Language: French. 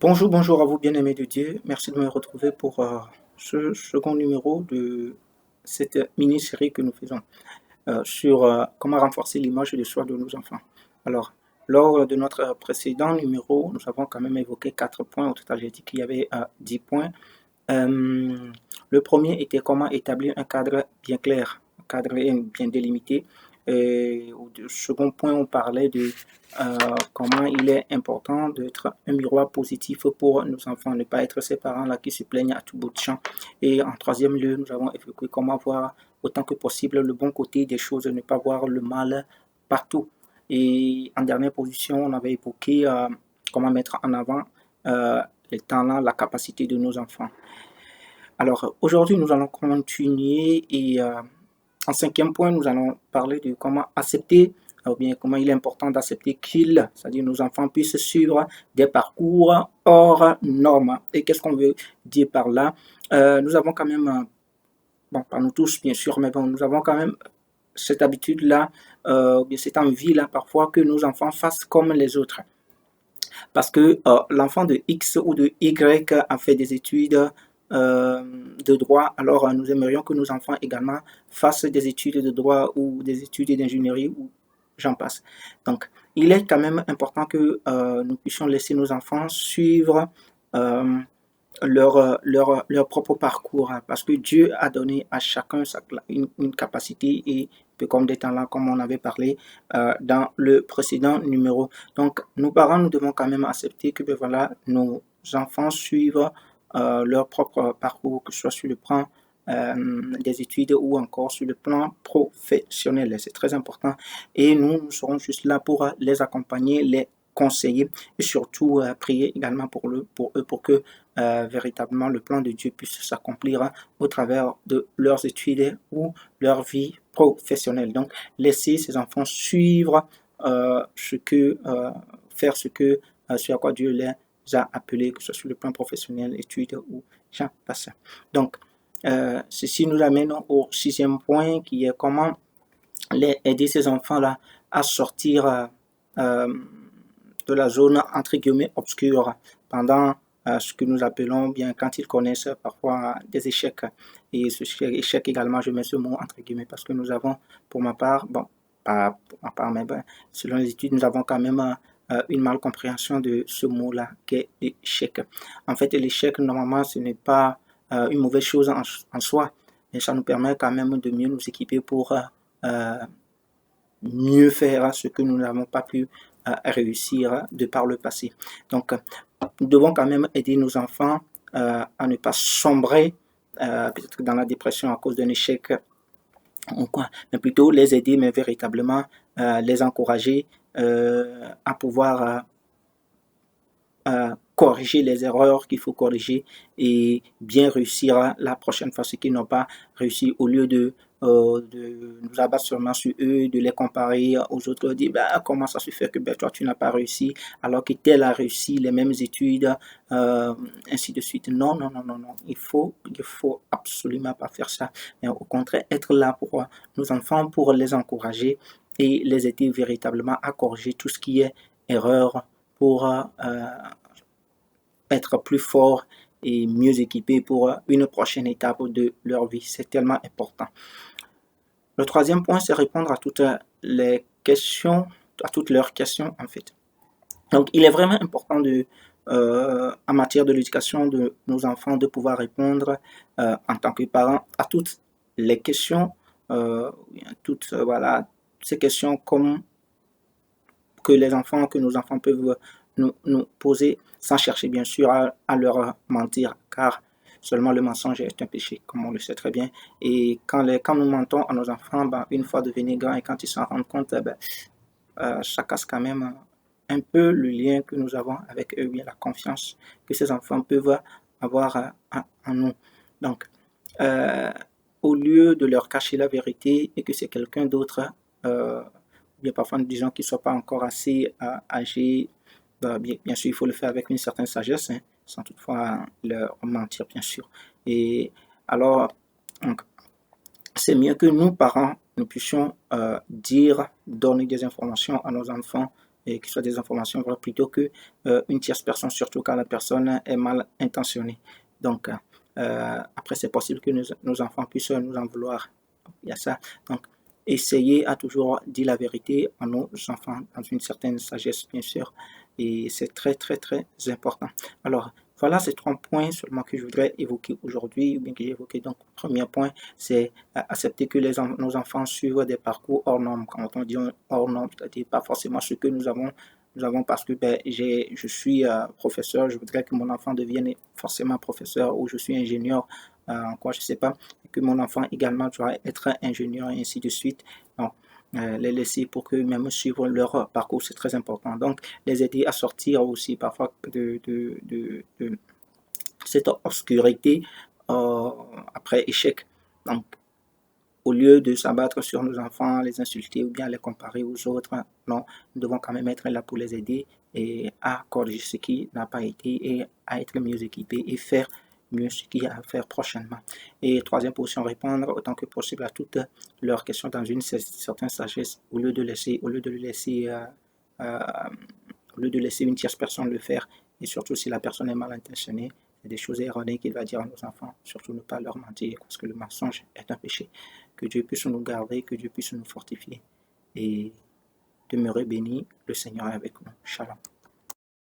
Bonjour, bonjour à vous, bien-aimés de Dieu. Merci de me retrouver pour ce second numéro de cette mini-série que nous faisons sur comment renforcer l'image de soi de nos enfants. Alors, lors de notre précédent numéro, nous avons quand même évoqué 4 points. Au total, j'ai dit qu'il y avait 10 points. Le premier était comment établir un cadre bien clair, un cadre bien délimité. Au second point, on parlait de comment il est important d'être un miroir positif pour nos enfants, ne pas être ces parents-là qui se plaignent à tout bout de champ. Et en troisième lieu, nous avons évoqué comment voir autant que possible le bon côté des choses, ne pas voir le mal partout. Et en dernière position, on avait évoqué comment mettre en avant les talents, la capacité de nos enfants. Alors aujourd'hui, nous allons continuer et en cinquième point, nous allons parler de comment accepter, ou bien comment il est important d'accepter qu'ils, c'est-à-dire nos enfants, puissent suivre des parcours hors normes. Et qu'est-ce qu'on veut dire par là? Nous avons quand même, bon, pas nous tous bien sûr, mais bon, nous avons quand même cette habitude-là, cette envie-là parfois que nos enfants fassent comme les autres. Parce que l'enfant de X ou de Y a fait des études de droit, alors nous aimerions que nos enfants également fassent des études de droit ou des études d'ingénierie ou j'en passe. Donc, il est quand même important que nous puissions laisser nos enfants suivre euh, leur propre parcours, hein, parce que Dieu a donné à chacun une capacité et peu comme des talents, comme on avait parlé dans le précédent numéro. Donc, nos parents, nous devons quand même accepter que ben, voilà, nos enfants suivent leur propre parcours, que ce soit sur le plan des études ou encore sur le plan professionnel. C'est très important. Et nous serons juste là pour les accompagner, les conseiller et surtout prier également pour eux pour que véritablement le plan de Dieu puisse s'accomplir au travers de leurs études ou leur vie professionnelle. Donc, laisser ces enfants suivre faire ce à quoi Dieu les a appelés, que ce soit sur le plan professionnel, études ou j'en passe. Donc, ceci nous amène au sixième point qui est comment aider ces enfants-là à sortir de la zone entre guillemets obscure pendant ce que nous appelons bien quand ils connaissent parfois des échecs. Et ce échec également, je mets ce mot entre guillemets parce que nous avons, pour ma part, bon, pas pour ma part, mais ben, selon les études, nous avons quand même une malcompréhension de ce mot-là qui est l'échec. En fait, l'échec, normalement, ce n'est pas une mauvaise chose en soi, mais ça nous permet quand même de mieux nous équiper pour mieux faire ce que nous n'avons pas pu réussir de par le passé. Donc, nous devons quand même aider nos enfants à ne pas sombrer peut-être dans la dépression à cause d'un échec ou quoi, mais plutôt les aider, mais véritablement les encourager à pouvoir corriger les erreurs qu'il faut corriger et bien réussir la prochaine fois ce qu'ils n'ont pas réussi au lieu de nous abattre seulement sur eux, de les comparer aux autres, de dire bah, comment ça se fait que ben, toi tu n'as pas réussi alors que tel a réussi les mêmes études, ainsi de suite. Non, non, non, non, non. Il faut absolument pas faire ça. Mais au contraire, être là pour nos enfants, pour les encourager et les aider véritablement à corriger tout ce qui est erreur pour être plus fort et mieux équipés pour une prochaine étape de leur vie. C'est tellement important. Le troisième point, c'est répondre à toutes les questions, à toutes leurs questions en fait. Donc, il est vraiment important en matière de l'éducation de nos enfants de pouvoir répondre en tant que parents à toutes les questions, voilà, ces questions comme que nos enfants peuvent nous poser sans chercher bien sûr à leur mentir, car seulement le mensonge est un péché, comme on le sait très bien. Et quand nous mentons à nos enfants, ben, une fois devenus grands et quand ils s'en rendent compte, ben, ça casse quand même un peu le lien que nous avons avec eux, bien la confiance que ces enfants peuvent avoir en nous. Donc, euh, au lieu de leur cacher la vérité et que c'est quelqu'un d'autre, bien parfois nous disons qu'ils ne soient pas encore assez âgés, bien sûr il faut le faire avec une certaine sagesse, hein, sans toutefois leur mentir bien sûr. Et alors, donc, c'est mieux que nous, parents, nous puissions dire, donner des informations à nos enfants et qui soient des informations vraies plutôt que une tierce personne, surtout quand la personne est mal intentionnée. Donc, après, c'est possible que nos enfants puissent nous en vouloir. Il y a ça. Donc, essayer à toujours dire la vérité à nos enfants dans une certaine sagesse, bien sûr. Et c'est très, très, très important. Alors, voilà ces 3 points seulement que je voudrais évoquer aujourd'hui, ou bien que j'ai évoqué. Donc, premier point, c'est accepter que nos enfants suivent des parcours hors normes. Quand on dit hors normes, c'est-à-dire pas forcément ce que nous avons parce que je suis professeur, je voudrais que mon enfant devienne forcément professeur, ou je suis ingénieur en quoi, je ne sais pas, que mon enfant également doit être ingénieur et ainsi de suite. Donc, les laisser pour que même suivre leur parcours, c'est très important. Donc, les aider à sortir aussi parfois de cette obscurité après échec. Donc, au lieu de s'abattre sur nos enfants, les insulter ou bien les comparer aux autres, non, nous devons quand même être là pour les aider et à corriger ce qui n'a pas été et à être mieux équipés et faire mieux ce qu'il y a à faire prochainement. Et troisième position, répondre autant que possible à toutes leurs questions dans une certaine sagesse au lieu de laisser une tierce personne le faire, et surtout si la personne est mal intentionnée, c'est des choses erronées qu'il va dire à nos enfants, surtout ne pas leur mentir, parce que le mensonge est un péché. Que Dieu puisse nous garder, que Dieu puisse nous fortifier et demeurer béni. Le Seigneur est avec nous. Shalom.